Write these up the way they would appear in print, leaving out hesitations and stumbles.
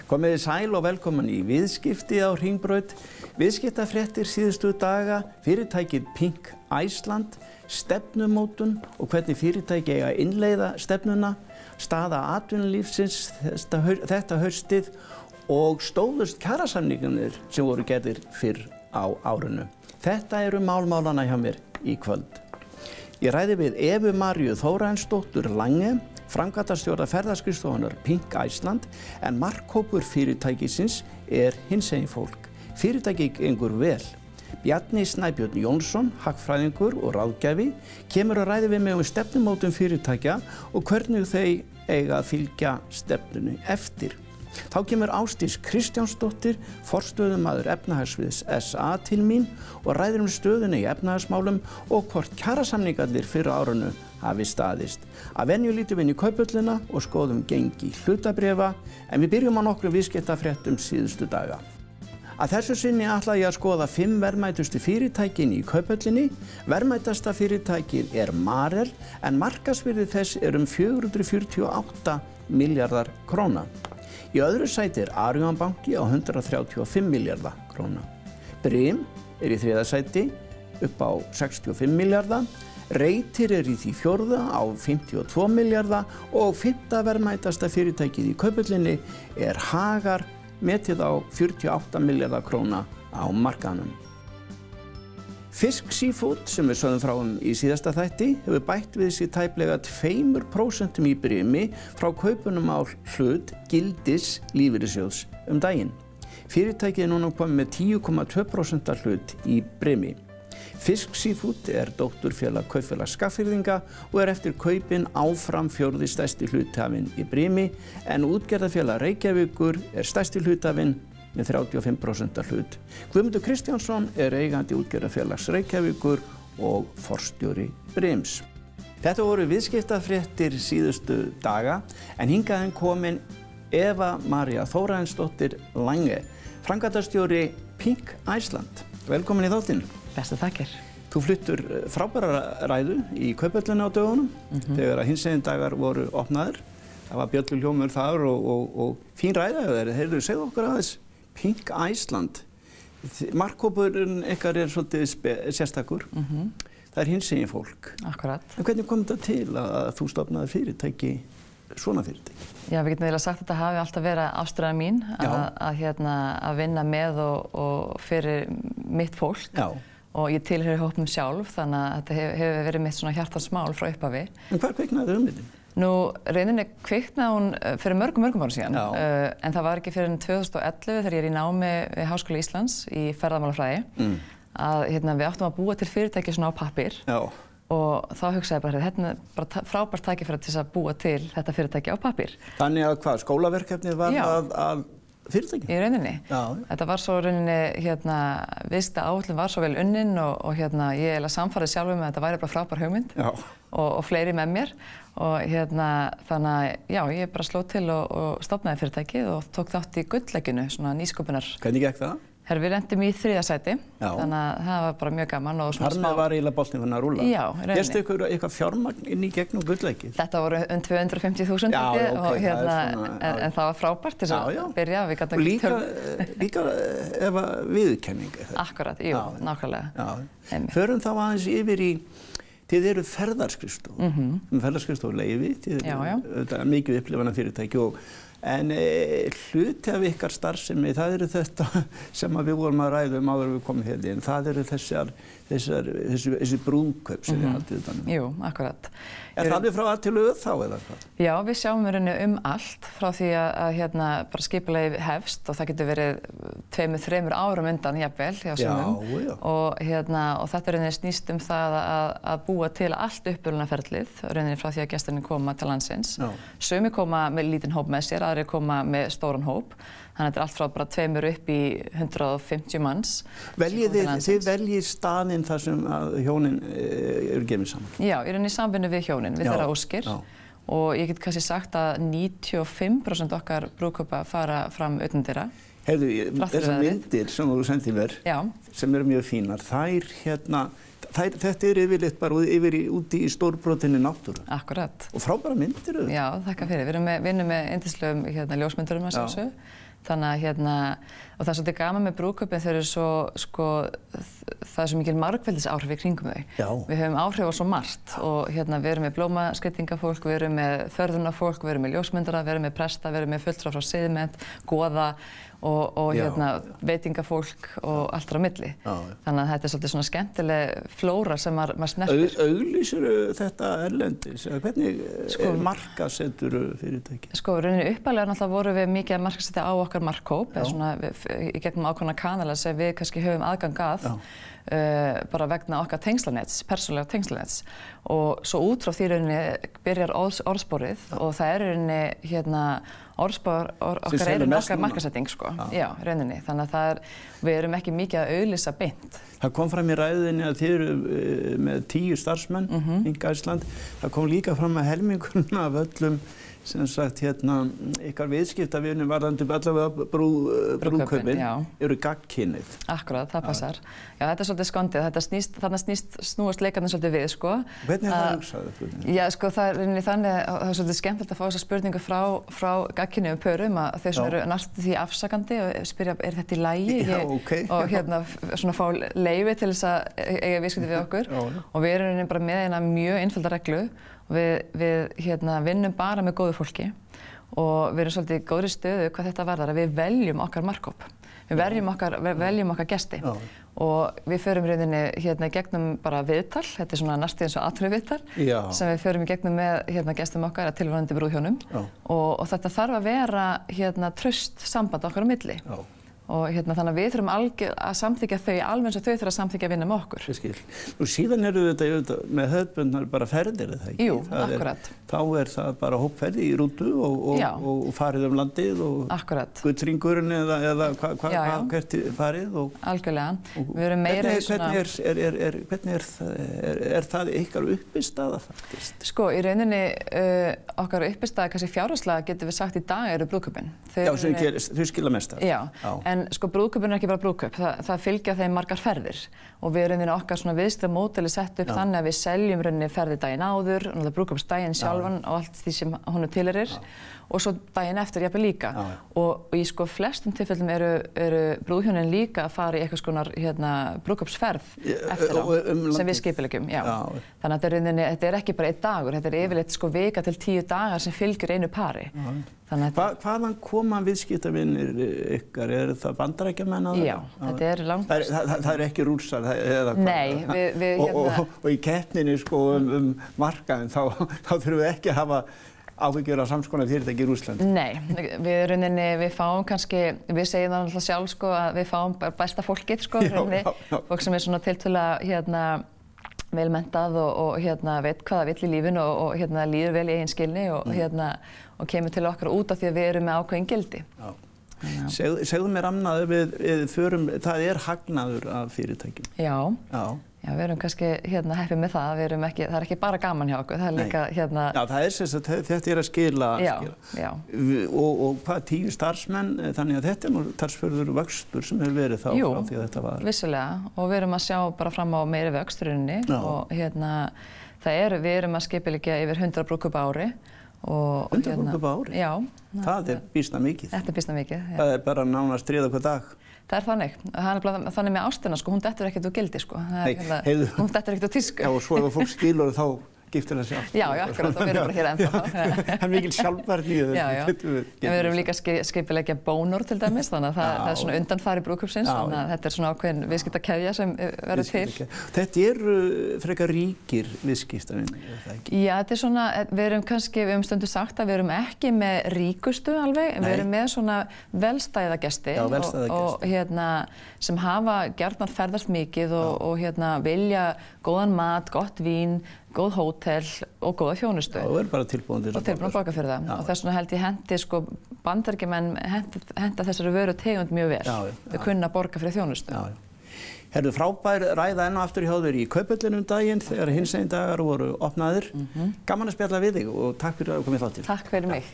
Komiði sæl og velkomin í viðskipti á Hringbraut. Viðskiptafréttir síðustu daga, fyrirtækið Pink Iceland, stefnumótun og hvernig fyrirtæki eiga að innleiða stefnuna, staða atvinnulífsins þetta haustið og stóðust kjarasamningarnir sem voru gerðir fyrr á árinu. Þetta eru málmálana hjá mér í kvöld. Ég ræði við Evu Maríu Þórarinsdóttur Lange, framkvæmdastjóra ferðaskrifstofunnar Pink Iceland, en markhópur fyrirtækisins hinsegin fólk. Fyrirtækið gengur vel. Bjarni Snæbjörn Jónsson, hagfræðingur og ráðgjafi, kemur að ræða við mig stefnumótun fyrirtækja og hvernig þau eiga að fylgja stefnunni eftir. Þá kemur Ásdís Kristjánsdóttir, forstöðumaður efnahagsviðs SA til mín og ræðir stöðuna í efnahagsmálum og hvort kjarasamningarnir fyrr á árinu hafi staðist. Að venju lítum við inn í kauphöllina og skoðum gengi hlutabréfa, en við byrjum á nokkrum viðskiptafréttum síðustu daga. Að þessu sinni ætla ég að skoða 5 verðmætustu fyrirtækin í kauphöllinni. Verðmætasta fyrirtækið Marel, en markaðsvirði þess um 448 milljarðar króna. Í öðru sæti Arion banki á 135 milljarða króna. Brim í þriðja sæti upp á 65 milljarða. Reitir í því fjórða á 52 milljarða og 5. verðmætasta fyrirtækið í kauphöllinni Hagar, metið á 48 milljarða króna á markaðnum. Fisk Seafood, sem við sögðum frá í síðasta þætti, hefur bætt við sig tæplega 2% í Brimi frá kaupunum á hlut Gildis lífeyrissjóðs daginn. Fyrirtækið núna komið með 10,2% hlut í Brimi. Fisk Seafood dótturfélag Kaupfélags Skagfirðinga og eftir kaupin áfram 4. stærsti hluthafinn í Brimi, en útgerðarfélag Reykjavíkur stærsti hluthafinn með 35% hlut. Guðmundur Kristjánsson eigandi útgerðarfélags Reykjavíkur og forstjóri Brims. Þetta voru viðskiptafréttir síðustu daga, en hingað komin Eva María Þórarinsdóttir Lange, framkvæmdastjóri Pink Iceland. Velkomin í þáttinn. Bestu þakkir. Þú fluttur frábæra ræðu í kauphöllinni á dögunum, þegar að hinsegin dagar voru opnaðir. Það var bjölluljómur þar og fín ræða þeir. Heyrðu, segðu okkur aðeins Pink Iceland. Markhópurinn ykkar svolítið sérstakur. Það hinsegin fólk. Akkurat. En hvernig kom þetta til að þú stofnaði fyrirtæki, svona fyrirtæki? Já, við getum eiginlega sagt að þetta hafi alltaf verið ástríða mín að vinna með og fyrir mitt fólk. Já. Og ég tilheyri hópnum sjálf, þannig að þetta hefur verið mitt svona hjartansmál frá upphafi. En hvar kviknaði hugmyndin? Nú, rauninni kviknaði hún fyrir mörgum árum síðan, en það var ekki fyrir 2011 þegar ég í námi við Háskóla Íslands í ferðamálafræði, að við áttum að búa til fyrirtæki svona á pappír. Já. Og þá hugsaði ég bara, þetta bara frábært tækifæri til að búa til þetta fyrirtæki á pappír. Þannig að hvað, skólaverkefnið var að fyrirtæki? Í rauninni. Já. Þetta var svo rauninni, viðskiptaáætlun var svo vel unnin og ég eiginlega samfærði sjálfur með að þetta væri bara frábær hugmynd og fleiri með mér. Og þannig að já, ég bara sló til og stofnaði fyrirtækið og tók þátt í gulllegginu, svona nýsköpunar. Hvernig gekk það? Við lentum í 3. sæti, þannig að það var bara mjög gaman og svona smá. Þar með var eiginlega boltinn fann að rúlla. Já, rauninni. Fékkstu eitthvað fjármagn inn í gegnum gullleggið? Þetta voru 250.000 en það var frábært til að byrja. Og líka ef að viðurkenning. Akkurat, jú, nákvæmlega. Förum þá aðeins yfir í, þið eru ferðaskrifstofu, ferðaskrifstofu leyfi, þetta mikið upplifana fyrirtæki en hluti af ykkar starfsemi, það eru þetta sem við vorum að ræða áður við komum hérna inn, það eru þessi brúðkaup sem við haldið utan. Jú, akkurat. Það alveg frá að til þá eða hvað? Já, við sjáum allt frá því að bara skipulagið hefst og það getur verið 2-3 árum undan jafnvel hjá sumum. Og þetta snýst það að búa til allt upprunaferlið frá því að gestirnir koma til landsins. Sumir koma með lítinn hóp með sér, aðrir koma með stóran hóp. Þannig að þetta allt frá bara 2 upp í 150 manns. Þið veljið staðinn þar sem hjónin eru gefin saman? Já, í rauninni í samvinnu við hjónin, við þeirra óskir. Og ég get kannski sagt að 95% okkar brúðkaupa fara fram utandyra. Heyrðu, þessar myndir sem þú sendið mér, sem eru mjög fínar, þetta yfirleitt bara úti í stórbrotinni náttúru. Akkurat. Og frábæra myndir eru. Já, þakka fyrir. Við vinnum með yndislegum ljósmyndurum að sjálfsögðu. Þannig að og það er svolítið gaman með brúðkaupin, þau eru svo, það er svo mikil margfeldisáhrif í kringum þau. Já. Við höfum áhrif á svo margt og við erum með blómaskeytingafólk, við erum með förðunarfólk, við erum með ljósmyndara, við erum með presta, við erum með fulltrúa frá siðmennt, goða og veitingafólk og allt á milli. Þannig að þetta er svolítið svona skemmtileg flóra sem maður snertir. Auglýsirðu þetta erlendis? Hvernig markaðsetturðu fyrirtæki? Rauninni upphaflega náttúrulega vorum við mikið að markaðsetja á okkar markhóp, eða svona í gegnum ákveðna kanala sem við kannski höfum aðgang að, bara vegna okkar tengslanets, persónulega tengslanets. Og svo út frá því rauninni byrjar orðsporið og það er rauninni orðspor okkar okkar markaðsetting, Já, rauninni. Þannig að við erum ekki mikið að auglýsa beint. Það kom fram í ræðinni að þið eru með 10 starfsmenn hingað í Ísland. Það kom líka fram að helmingurinn af öllum sem sagt ykkar viðskiptavinir varðandi allavega brúðkaupin eru gagnkynhneigð. Akkurat, það passar. Já, þetta er svolítið skondið. Þarna snúast leikarnir svolítið við, Hvernig er það hugsað? Já, það er þannig að það er svolítið skemmtilegt að fá þessa spurningu frá gagnkynhneigðum pörum að þau sem eru næstum því afsakandi og spyrja, er þetta í lagi? Og svona fá leyfi til þess að eiga viðskipti við okkur. Og við erum bara með eina mjög einfölda reglu. Við vinnum bara með góðu fólki og við erum svolítið í góðri stöðu hvað þetta varðar að við veljum okkar markhóp. Við veljum okkar gesti og við förum rauninni gegnum bara viðtal, þetta er svona næstum eins og atvinnuviðtal sem við förum í gegnum með gestum okkar að tilvonandi brúðhjónum og þetta þarf að vera traust samband okkar á milli. Og þannig að við þurfum að samþykkja þau alveg eins og þau þurfa að samþykkja að vinna með okkur. Ég skil. Nú síðan eru þetta með hefðbundnar bara ferðir, er það ekki? Jú, akkurat. Þá er það bara hópferði í rútu og farið landið og gullringurinn eða hvert farið. Algjörlega. Við erum meira í svona... Hvernig er það ykkar uppistaða faktist? Í rauninni okkar uppistaða, kannski fjárhagslega getum við sagt í dag eru brúðkaupin. Já, þau skila mest það. Já. En brúðkaupin er ekki bara brúðkaup, það fylgja þeim margar ferðir og við erum okkar svona viðskiptamódeli sett upp þannig að við seljum rauninni ferði daginn áður, brúðkaupsdaginn sjálfan og allt því sem honum tilheyrir og svo daginn eftir jafnvel líka. Og í flestum tilfellum eru brúðhjónin líka að fara í eitthvað skonar brúðkaupsferð eftir á sem við skipuleggjum. Þannig að þetta er ekki bara einn dagur, þetta er yfirleitt vika til 10 dagar sem fylgir einu pari. Hvaðan koma viðskiptavinir ykkar? Er það Bandaríkjamenn? Já, þetta er langt. Það er ekki Rússar eða hvað? Nei, og í keppninni markaðinn þá þurfum við ekki að hafa áhyggjur af sams konar fyrirtæki í Rússlandi? Nei, við fáum kannski, við segjum það náttúrulega sjálf að við fáum besta fólkið fólk sem er svona tiltölulega vel menntað og veit hvað það vill í lífinu og líður vel í eigin skilni og kemur til okkar út af því að við erum með ákveðin gildi. Segðu mér annað, við förum, það er hagnaður af fyrirtækjum. Já, við erum kannski heppið með það, það er ekki bara gaman hjá okkur, það er líka Já, það er þetta er að skila. Já. Og hvað, 10 starfsmenn, þannig að þetta er nú talsverður vöxtur sem hefur verið þá frá því að þetta var. Jú, vissulega, og við erum að sjá bara fram á meiri vöxturinni og við erum að skipuleggja yfir 100 brúðkaup á ári. 100 brúðkaup á ári? Já. Það er býsna mikið. Þetta er býsna mikið, já. Það er bara nánast þriðja hver dag. Það er þannig. Það er þannig með ástina, hún dettur ekkert úr gildi, hún dettur ekkert úr tísku. Já, og svo ef fólk skilur þá giftir það sig aftur. Já, akkurat, og við erum bara hér ennþá. Það er mikil sjálfsværni í þessu. Já. Við erum líka skipuleggja bónor til dæmis, þannig að það er svona undanfari brúðkaupsins, þannig að þetta er svona ákveðin viðskiptakeðja sem verður til. Þetta eru frekar ríkir viðskiptavinir, er það ekki? Já, þetta er svona, við höfum stundum sagt að við erum ekki með ríkustu alveg, við erum með svona velstæða gesti og sem hafa gjarnan ferðast mikið og vilja góðan mat, gott vín, góð hótel og góða þjónustu. Og er bara tilbúin að borga fyrir það. Og þess vegna held ég hendi Bandaríkjamenn henda þessari vöru tegund mjög vel. Þau kunna borga fyrir þjónustu. Herðu, frábær ræða enn og aftur hjá þér í Kauphöllinni daginn þegar hinsegin dagar voru opnaðir. Gaman að spjalla við þig og takk fyrir að koma í þáttinn. Takk fyrir mig.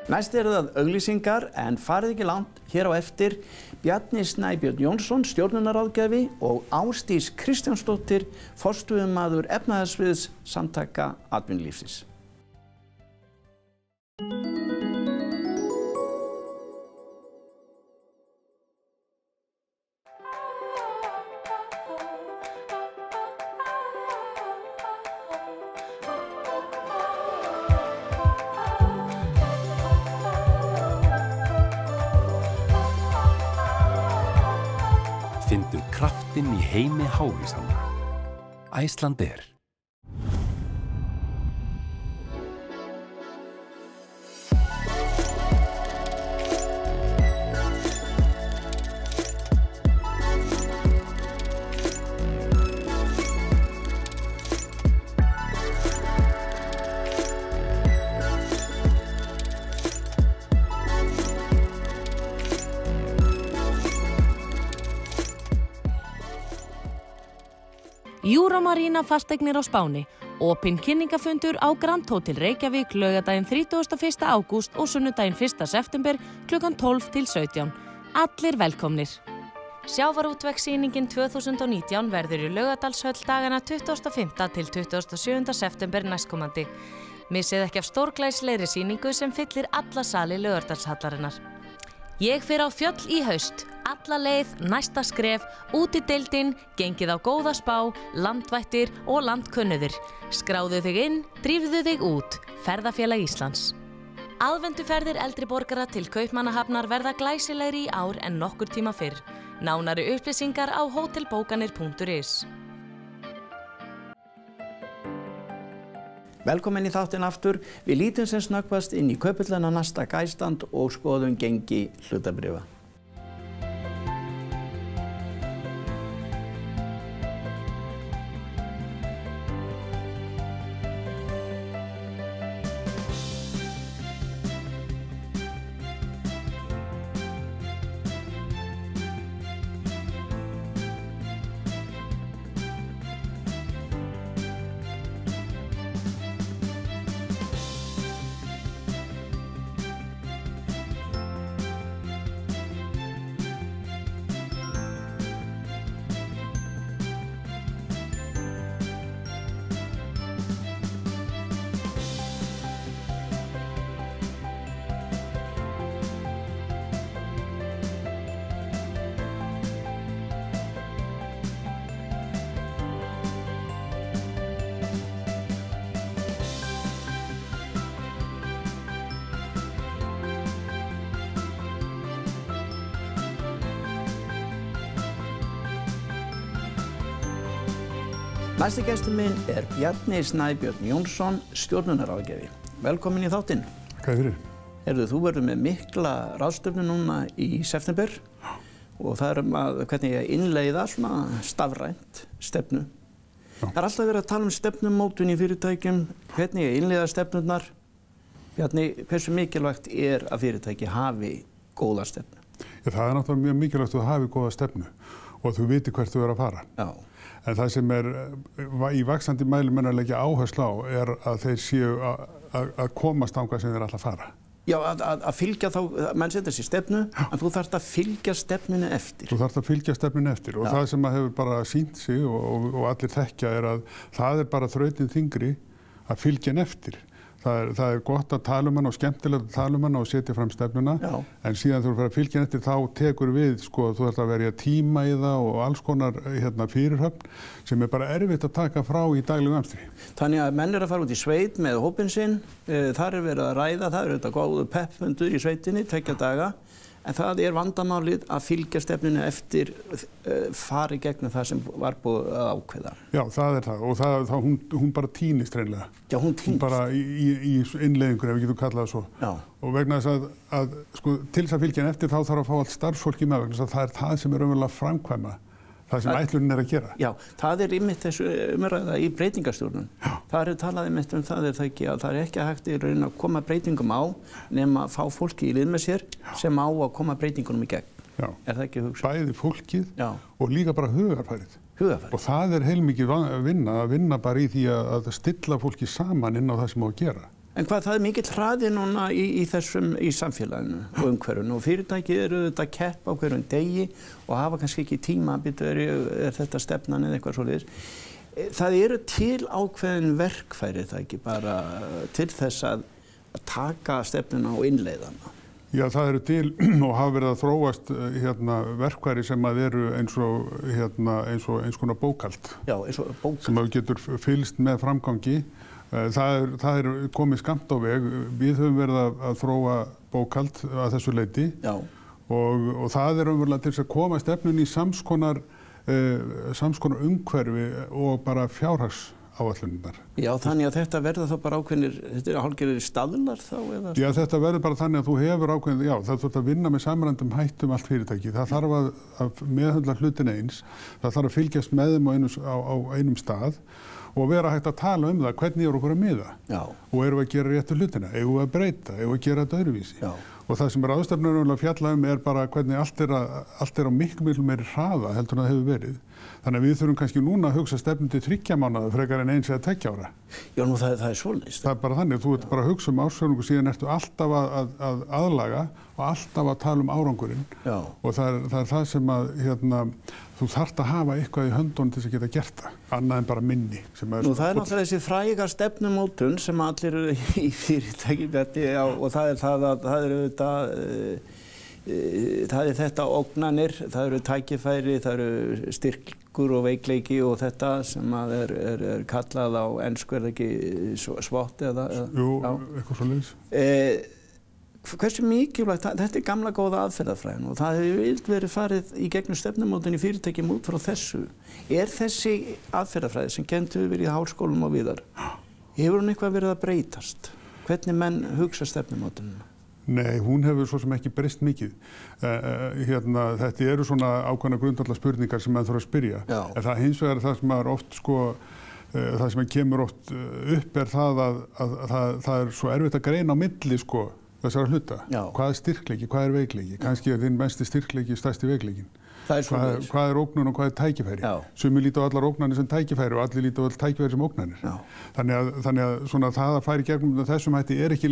Næst eru það auglýsingar en farið ekki langt hér á eftir Bjarni Snæbjörn Jónsson, stjórnunarráðgjafi og Ásdís Kristjánsdóttir, forstöðumaður efnahagsviðs Samtaka atvinnulífsins. inn í heimi hávísanna. Icelandair. Júramarina fasteignir á Spáni, opinn kynningafundur á Grand Hotel Reykjavík laugardaginn 31. ágúst og sunnudaginn 1. september klukkan 12 til 17. Allir velkomnir. Sjávarútvegssýningin 2019 verður í Laugardalshöll dagana 25. til 27. september næstkomandi. Missið ekki af stórglæsilegri sýningu sem fyllir alla sali Laugardalshallarinnar. Ég fer á fjöll í haust, alla leið, næsta skref, út í deildin, gengið á góða spá, landvættir og landkunnuðir. Skráðu þig inn, drífðu þig út, Ferðafélag Íslands. Aðvenduferðir eldri borgara til Kaupmannahafnar verða glæsilegri í ár en nokkur tíma fyrr. Nánari upplýsingar á hotelbókanir.is. Velkomin í þáttinn aftur. Við lítum sem snöggvast inn í Kauphöllina Nasdaq Iceland og skoðum gengi hlutabréfa. Næsti gestur minn Bjarni Snæbjörn Jónsson, stjórnunarráðgjafi. Velkomin í þáttinn. Hvað fyrir? Heyrðu, þú verður með mikla ráðstefnu núna í september og það hvernig ég innleiða svona stafrænt stefnu. Það alltaf verið að tala stefnumótun í fyrirtækjum, hvernig ég innleiða stefnurnar. Bjarni, hversu mikilvægt að fyrirtæki hafi góða stefnu? Já, það náttúrulega mjög mikilvægt að þú hafi góða stefnu og þú viti hvert þú að fara. Já. En það sem í vaxandi mæli menn að leggja áherslu á að þeir séu að komast þangað sem þeir ætla að fara. Já, að fylgja þá, menn setur sér stefnu, en þú þarft að fylgja stefnunni eftir. Þú þarft að fylgja stefnunni eftir og það sem hefur bara sýnt sig og allir þekkja að það bara þrautin þyngri að fylgja henni eftir. Það er gott að tala hana og skemmtilegt að tala hana og setja fram stefnuna, en síðan þú fyrir að fylgja henni eftir þá tekur við, þú þarft að verja tíma í það og alls konar fyrirhöfn sem bara erfitt að taka frá í daglegu amstri. Þannig að menn að fara út í sveit með hópinn sinn, þar verið að ræða, það þetta góðu peppfundur í sveitinni, 2 daga, en það vandamálið að fylgja stefnunni eftir fari gegnum það sem var búið að ákveða. Já, það það og hún bara týnist hreinlega. Já, hún týnist. Hún bara í innleiðingur, ef við getum kallað það svo. Já. Og vegna þess að til þess að fylgja henni eftir þá þarf að fá allt starfsfólki með vegna þess að það það sem raunverulega að framkvæma. Það sem ætlunin að gera. Já, það einmitt þessu umræða í breytingastjórnun. Það talað einmitt það ekki að það ekki hægt í raun að koma breytingum á nema að fá fólki í lið með sér sem á að koma breytingunum í gegn. Já. Það ekki hugsa? Bæði fólkið og líka bara hugarfarið. Hugarfarið. Og það heilmikið að vinna bara í því að stilla fólki saman inn á það sem á að gera. En það mikill hraði núna í samfélaginu og umhverfinu og fyrirtæki eru þetta að keppa á hverjum degi og hafa kannski ekki tíma að þetta stefnan eða eitthvað svoleiðis. Það eru til ákveðin verkfæri það ekki bara til þess að taka stefnuna og innleiða hana. Já, það eru til og hafa verið að þróast verkfæri sem eru eins konar bókhald. Já, eins og bókhald. Sem getur fylgst með framgangi. Það komið skammt á veg. Við höfum verið að þróa bókhald að þessu leyti og það umverulega til þess að koma stefnunni í samskonar samskonar umhverfi og bara fjárhagsáætlunar. Já, þannig að þetta verða þá bara ákveðnir, þetta hálfgerðir staðlar þá eða? Já, þetta verður bara þannig að þú hefur ákveðin, já, það þarf að vinna með samræmdum hættum allt fyrirtæki. Það þarf að meðhöndla hlutin eins, það þarf að fylgjast með þeim á einum stað og vera hægt að tala um það, hvernig okkur að miða. Já. Og erum við að gera réttu hlutina, eigum við að breyta, eigum við að gera þetta öðruvísi. Já. Og það sem ráðstefnur að fjalla bara hvernig allt er á miklu meiri hraða heldur en það hefur verið. Þannig að við þurfum kannski núna að hugsa stefnu til 3 mánaða frekar en 1 eða 2 ára. Já, nú það er svoleiðis. Það er bara þannig, þú ert bara að hugsa ársfjórðung og síðan ertu alltaf að aðlaga og alltaf að tala árangurinn. Já. Og það er það sem að þú þarft að hafa eitthvað í höndunum til þess að geta gert það, annað en bara minni. Nú það er náttúrulega þessi fræga stefnumótun sem allir eru í fyrirtæki og það er þetta ógnanir, það eru tækifæri, það eru styrkur og veikleiki og þetta sem er kallað á ensku, er það ekki SWOT eða? Jú, eitthvað svoleiðis. Hversu mikilvægt, þetta er gamla góða aðferðafræðin og það hefur verið farið í gegnum stefnumótun í fyrirtækjum út frá þessu. Er þessi aðferðafræði sem kennt hefur verið í háskólum og víðar, hefur hún eitthvað verið að breytast? Hvernig menn hugsa stefnumótunina? Nei, hún hefur svo sem ekki breyst mikið. Þetta eru svona ákveðna grundvallar spurningar sem maður þarf að spyrja. Já. En það hins vegar það sem maður oft það sem kemur oft upp er það að það er svo erfitt að greina á milli þessara hluta. Já. Hvað er styrkleiki, hvað er veikleiki? Kannski er þinn mesti styrkleiki stærsti veikleikin. Hvað er ógnun og hvað er tækifæri? Já. Sumir líta á allar ógnanir sem tækifæri og allir líta á all tækifæri sem ógnanir. Já. Þannig að svona það að fara í gegnum þessum hætti er ekki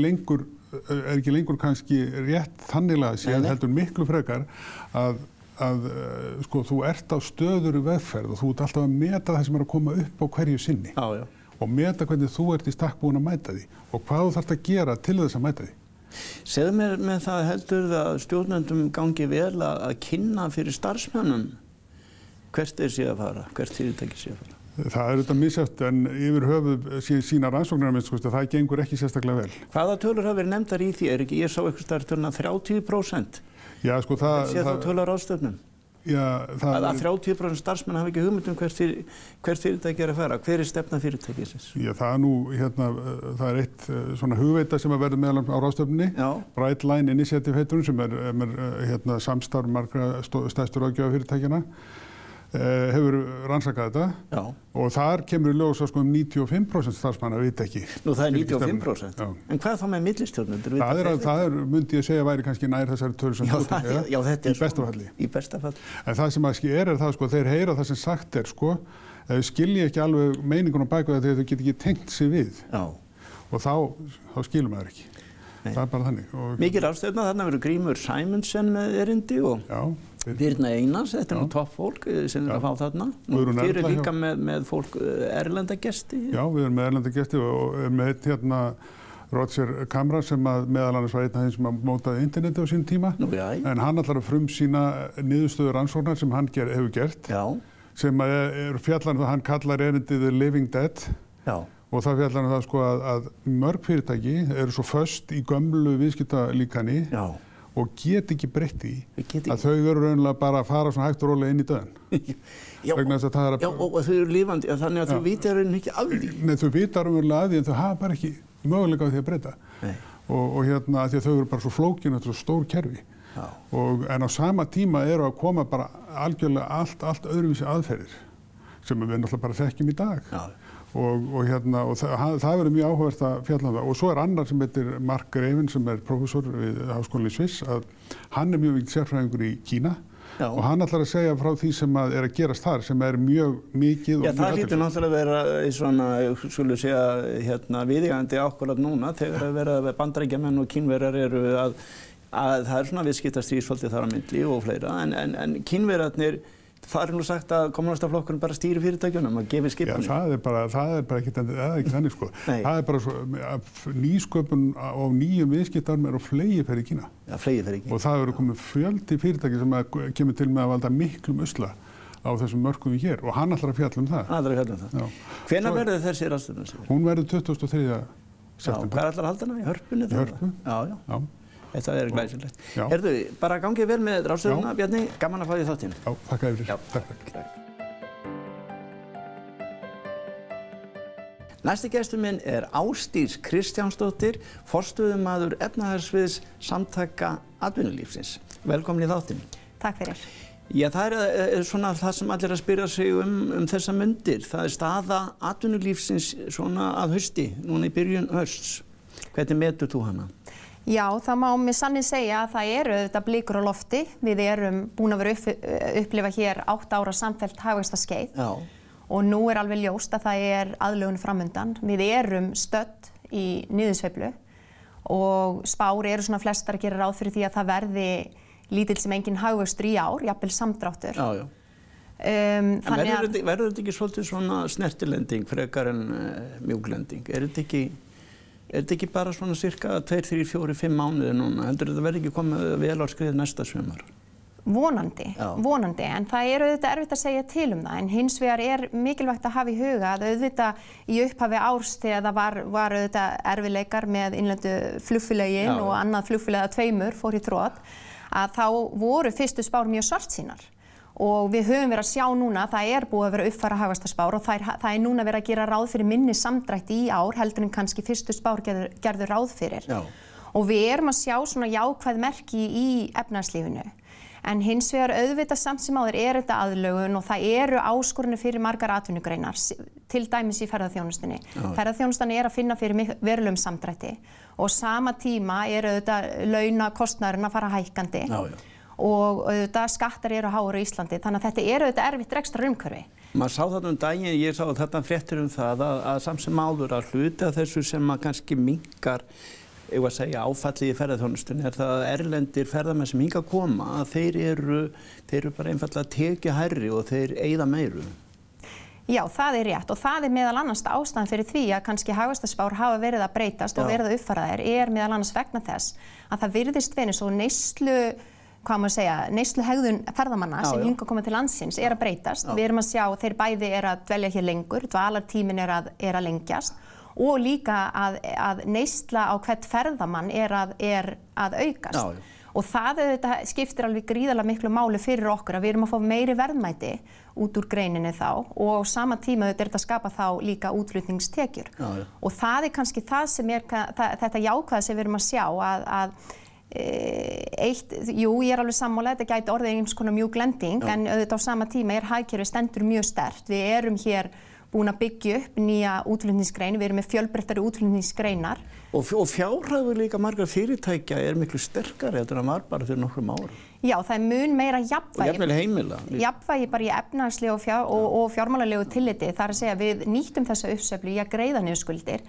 lengur kannski rétt þanniglega séð heldur miklu frekar að þú ert á stöðugri vegferð og þú ert alltaf að meta það sem er að koma upp á hverju sinni. Já. Og meta hvernig þú ert í stakk búin að mæta því og hvað þú þarft að gera til þess að mæta því. Segðu mér með það heldur að stjórnendum gangi vel að kynna fyrir starfsmönnum hvert sé að fara, hvert fyrirtæki sé að fara? Það er þetta misjafnt en yfir höfuð sína rannsóknir að minnst, það gengur ekki sérstaklega vel. Hvaða tölur hafa verið nefndar í því? Ég sá eitthvað starf töluna 30%. Já, það sé þá tölur ráðstöfnum. Já, að 30% starfsmenn hafa ekki hugmynd hvert fyrirtæki er að fara. Hver er stefna fyrirtækisins? Já, það er eitt svona hugveita sem að verða meðal á ráðstöfnunni. Bright Line Initiative heitur hún sem er samstarf margra stærstu ráðgjafafyrirtækjanna. Hefur rannsakað þetta. Já. Og þar kemur í ljós að 95% starfsmanna vita ekki. Nú það er 95%? Já. En hvað þá með millistjórnendur? Það myndi ég segja væri kannski nær þessari tölu sem þú segja. Já, þetta er í besta falli. Í besta falli. En það sem að er það þeir heyra það sem sagt er þau skilja ekki alveg meiningun á baku það þegar þau get ekki tengt sig við. Já. Og þá skilur maður ekki. Nei. Það er bara þannig. Mikið ráðstefna, þarna verður Grímur Sæmundsen með erindi og Birna Einars, þetta er nú toppfólk sem er að fá þarna. Þið eru líka með fólk erlenda gesti. Já, við erum með erlenda gesti og erum með Roger Kamra sem meðal annars var einn af þeim sem mótaði interneti á sínum tíma. Nú, já. En hann ætlar að frumsýna niðurstöður rannsóknar sem hann hefur gert. Já. Sem fjallar það, hann kallar erindið The Living Dead. Já. Og það fjallar það að mörg fyrirtæki eru svo föst í gömlu viðskiptalíkani og get ekki breytt í að þau eru raunlega bara að fara svona hægt og rólega inn í döðan. Já, og þau eru lífandi, þannig að þau vita raunlega ekki af því. Nei, þau vita raunlega af því en þau hafa bara ekki möguleika á því að breyta. Og því að þau eru bara svo flókin og þetta er svo stór kerfi. En á sama tíma eru að koma bara algjörlega allt öðruvísi aðferðir sem við náttúrulega bara þekkjum í dag. Og það verður mjög áhugavert að fjalla um það. Og svo er annar sem heitir Mark Greven sem er prófessor við Háskólann í Sviss að hann er mjög vikið sérfræðingur í Kína. Já. Og hann ætlar að segja frá því sem er að gerast þar sem er mjög mikið. Já, það hlýtur náttúrulega að vera svona, skulum segja, viðeigandi ákvarðat núna þegar að vera Bandaríkjamenn og Kínverjar eru að það er svona viðskiptastríðsfólkið þar á milli og fleira en Kínverjarnir það nú sagt að kommunistaflokkurinn bara stýri fyrirtækjunum og gefi skipunni. Já, það er bara ekki þannig Það er bara svo nýsköpun og nýjum viðskiptarum og flegiferð í Kína. Já, flegiferð í Kína. Og það eru komið fjöldi fyrirtæki sem kemur til með að valda miklum usla á þessum mörkum við hér og hann ætlar að fjalla um það. Hann ætlar að fjalla um það. Hvenær verður þessi ráðstefna? Hún verður 23. september. Já, hvað ætlar að halda hana? Í Hörpunni? Í Hörpu. Já. Þetta er glæsilegt. Herðu, bara gangið vel með ráðstefnuna, Bjarni. Gaman að fá því þáttinn. Já, þakka þér fyrir. Takk. Næsti gestur minn Ásdís Kristjánsdóttir, forstöðumaður efnahagsviðs Samtaka atvinnulífsins. Velkomin í þáttinn. Takk fyrir. Já, það svona það sem allir að spyrja sig þessa mundir. Það staða atvinnulífsins svona að hausti, núna í byrjun hausts. Hvernig metur þú hana? Já, það má með sanni segja að það eru þetta blikur á lofti. Við erum búin að vera upplifa hér 8 ára samfellt hagvaxtarskeið. Já. Og nú alveg ljóst að það aðlögun framundan. Við erum stödd í niðursveiflu og spár eru svona flestar að gera ráð fyrir því að það verði lítill sem engin hagvöxtur í ár, jafnvel samdráttur. Já, já. Verður þetta ekki svolítið svona snertilending frekar en mjúklending? Þetta ekki bara svona cirka 2, 3, 4, 5 mánuði núna? Heldur þetta verði ekki komið vel á skrið næsta sumar? Vonandi, en það auðvitað erfitt að segja til það, en hins vegar mikilvægt að hafa í huga að auðvitað í upphafi árs þegar það var auðvitað erfiðleikar með innlendu flugfélögin og annað flugfélag að 2 fór í þrot, að þá voru fyrstu spár mjög svartsýnar og við höfum verið að sjá núna að það búið að vera uppfæra hagvaxtarspár og það núna verið að gera ráð fyrir minni samdrætti í ár heldur en kannski fyrstu spár gerðu ráð fyrir. Já. Og við erum að sjá svona jákvæð merki í efnahagslífinu. En hins vegar auðvitað samt sem áður þetta aðlögun og það eru áskorunir fyrir margar atvinnugreinar, til dæmis í ferðaþjónustunni. Ferðaþjónustan að finna fyrir verulegum samdrætti og sama tíma auðvitað launakostnaðurinn að fara hækkandi og auðvitað skattar háir á Íslandi, þannig að þetta auðvitað erfitt rekstrarumhverfi. Maður sá þetta daginn, ég sá þetta fréttir það að samt sem áður að hluti af þessu sem að kannski minnkar áfallið í ferðaþjónustunni það að erlendir ferðamenn sem hingað koma að þeir eru bara einfaldlega tekið hærri og þeir eyða meiru. Já, það rétt og það meðal annars ástæðan fyrir því að kannski hagvaxtarspár hafa verið að breytast og verið að uppfæra þær meðal annars vegna þess að það virðist verið svo neysluhegðun ferðamanna sem hingað koma til landsins að breytast. Við erum að sjá að þeir bæði að dvelja hér lengur, dvalartíminn að lengjast og líka að neysla á hvern ferðamann að aukast. Já. Og það skiptir alveg gríðarlega miklu máli fyrir okkur að við erum að fá meiri verðmæti út úr greininni þá og sama tíma þetta skapa þá líka útflutningstekjur. Já. Og það kannski það sem þetta jákvæða sem við erum að sjá ég alveg sammála, þetta gæti orðið eins konar mjúk lending en auðvitað á sama tíma hagkerfið stendur mjög sterkt. Við erum hér búin að byggja upp nýja útflutningsgrein, við erum með fjölbreyttari útflutningsgreinar. Og fjárhæður líka margar fyrirtækja miklu sterkari en það var bara fyrir nokkrum árum. Já, það mun meira jafnvægi. Og jafnvel heimila. Jafnvægi bara í efnahagslegu og fjármálalegu tilliti. Það að segja við nýttum þessa uppsveiflu í að greiða niður skuldir.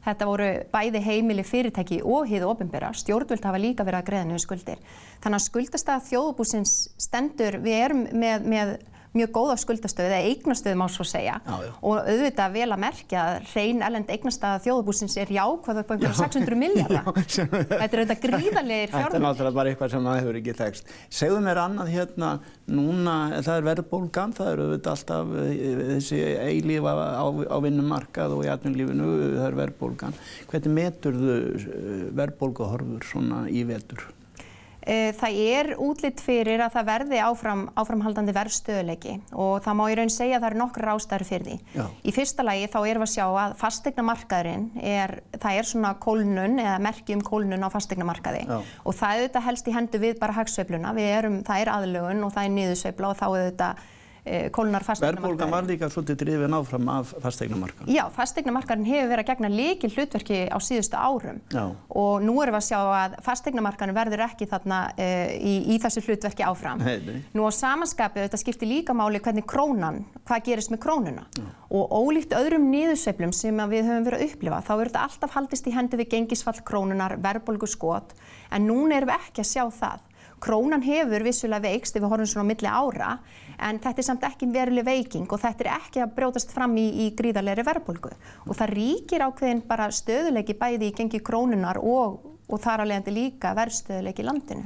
Þetta voru bæði heimili fyrirtæki og hið opinbera. Stjórnvöld hafa líka verið að greiða niður skuldir. Þannig að skuldastaða þjóðarbúsins stendur, við erum með mjög góða skuldastöðu eða eignastöðu má svo segja. Og auðvitað vel að merkja að hrein erlend eignastaða þjóðarbúsins jákvæð upp á einhverja 600 milljarða. Þetta auðvitað gríðarlegir fjármunir. Þetta náttúrulega bara eitthvað sem það hefur ekki þekst. Segðu mér annað hérna, núna það verðbólgan, það auðvitað alltaf þessi eilífa á vinnumarkað og í atvinnulífinu, það verðbólgan. Hvernig meturðu verðbólguhorfur svona í vetur? Það útlit fyrir að það verði áframhaldandi verðstöðugleiki og það má í raun segja að það eru nokkrar ástæður fyrir því. Já. Í fyrsta lagi þá erum við að sjá að fasteignamarkaðurinn það svona kólnun eða merki kólnun á fasteignamarkaði. Já. Og það auðvitað helst í hendur við bara hagsveifluna. Það aðlögun og það niðursveifla og þá auðvitað kólnar fasteignamarkaðurinn. Verðbólgan var líka svolítið drifin áfram af fasteignamarkaðurinn. Já, fasteignamarkaðurinn hefur verið að gegna lykilhlutverki á síðustu árum. Já. Og nú erum við að sjá að fasteignamarkaðurinn verður ekki þarna í þessu hlutverki áfram. Nei. Nú á samanskapi þetta skiptir líka máli hvað gerist með krónuna. Já. Og ólíkt öðrum niðursveiflum sem við höfum verið að upplifa, þá þetta alltaf haldist í hendur við gengisfall krónunar, verðbólguskot, en núna erum við ekki að sjá það. Krónan hefur vissulega veikst ef við horfum svona á milli ára, en þetta samt ekki veruleg veiking og þetta ekki að brjótast fram í gríðarlegri verðbólgu. Og það ríkir ákveðin bara stöðuleiki bæði í gengi krónunar og þar af leiðandi líka verðstöðuleiki í landinu.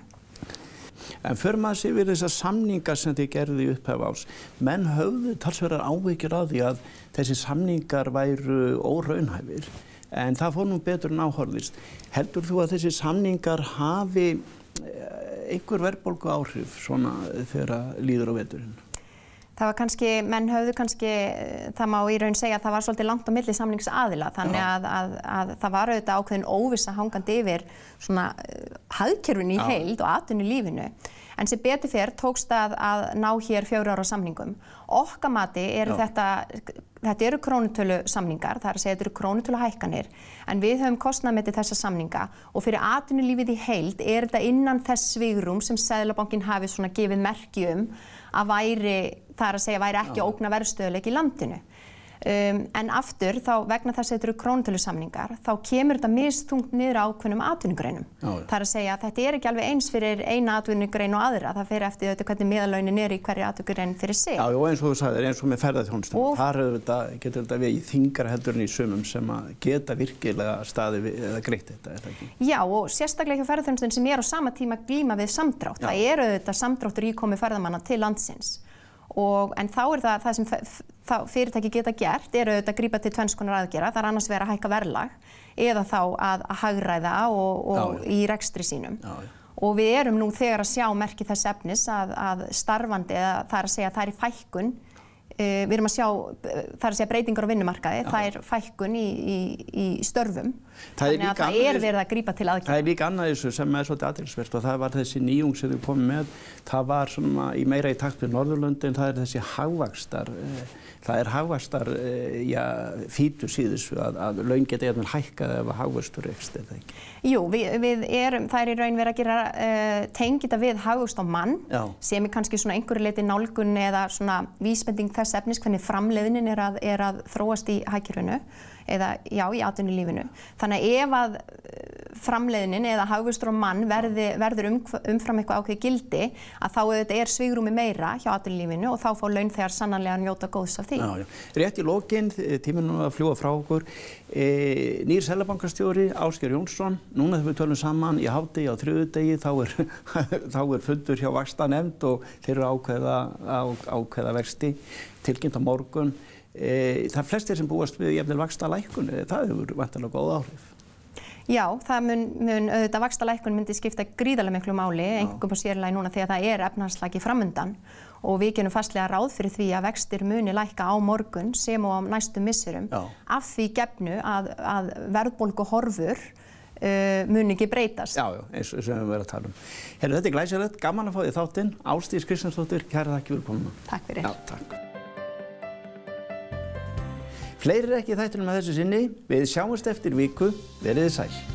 En för maður sér við þessar samningar sem þið gerðu í upphaf árs, menn höfðu talsverðar áhyggjur af því að þessi samningar væru óraunhæfir, en það fór nú betur en áhorfðist. Heldur þú að þessi samningar hafi einhver verðbólgu áhrif svona þegar líður á veturinn? Það var kannski, menn höfðu kannski, það má í raun segja að það var svolítið langt á milli samningsaðila, þannig að það var auðvitað ákveðin óvissa hangandi yfir svona hagkerfinu í heild og atvinnulífinu. En sem betur fer tókst að ná hér 4 ára samningum. Okkar mati eru þetta eru krónutölu samningar, það er að segja þetta eru krónutölu hækkanir, en við höfum kostnaðarmetið þessa samninga og fyrir atvinnulífið í heild er þetta innan þess svigrúm sem Seðlabankinn hafi svona gefið merki að væri, það er að segja, væri ekki ógna verðstöðuleiki í landinu. En aftur, þá vegna þess að þetta eru krónutölusamningar, þá kemur þetta misþungt niður á ákveðnum atvinnugreinum. Það er að segja að þetta er ekki alveg eins fyrir eina atvinnugrein og aðra, það fer eftir þetta hvernig meðallaunin er í hverju atvinnugrein fyrir sig. Já, og eins og þú sagðir, eins og með ferðaþjónustunum, þar getur þetta við þyngra heldur en í sumum sem að geta virkilega staðið eða greitt þetta, er það ekki? Já, og sérstaklega hjá ferðaþjónustunum sem er á sama tíma glíma við samdrátt. Það eru þetta samdráttur í komu ferðamanna til landsins. En þá er það sem fyrirtæki geta gert, eru auðvitað að grípa til tvenns konar aðgerða, það er annars verið að hækka verðlag eða þá að hagræða og í rekstri sínum. Og við erum nú þegar að sjá merki þess efnis að starfandi, eða það er að segja að það er í fækkun, við erum að sjá, það er að segja breytingar á vinnumarkaði, það er fækkun í störfum, þannig að það er verið að grípa til aðgerða. Það er líka annað þessu sem er svolítið athyglisvert og það var þessi nýjung sem þau komið með, það var svona meira í takt við Norðurlöndin, það er þessi hagvaxtar, fítur síðustu að laun geta jafnvel hækkað ef að hagvöxtur eykst, er það ekki? Jú, það er í raun verið að gera tengja þetta við hagvöxt á mann, sem er kannski svona einhverju leyti nálgun eða svona vísbending þess efnis hvernig framleiðnin er að þróast í hagkerfinu eða í atvinnulífinu. Þannig að ef að framleiðnin eða hagvöxtur á mann verður umfram eitthvað ákveðið gildi, að þá auðvitað er svigrúmi meira hjá atvinnulífinu og þá fá launþegar sannarlega að njóta góðs af því. Rétt í lokin, tíminn að fljúga frá okkur, nýr seðlabankastjóri Ásgeir Jónsson, núna þegar við tölum saman í hádegi á þriðjudegi, þá er fundur hjá vaxtanefnd og þeir eru ákveða vexti, tilkynnt á morgun. Það flestir sem búast við jafnvel vaxtalækkun, það hefur væntanlega góð áhrif. Já, það mun auðvitað vaxtalækkun myndi skipta gríðarlega miklu máli, einkum á sér í lagi núna þegar það er efnahagslæggi framundan og við gerum fastlega ráð fyrir því að vextir muni lækka á morgun sem og á næstu misserum af því gefnu að verðbólguhorfur muni ekki breytast. Já, eins og við höfum verið að tala um. Þetta er glæsilegt, gaman að fá því þáttinn. Ásdís Kristjánsdóttir, kæra þakki fyrir komuna. Takk fyrir. Já, takk. Fleiri ekki í þættinum að þessu sinni. Við sjáumst eftir viku. Verið þið sæl.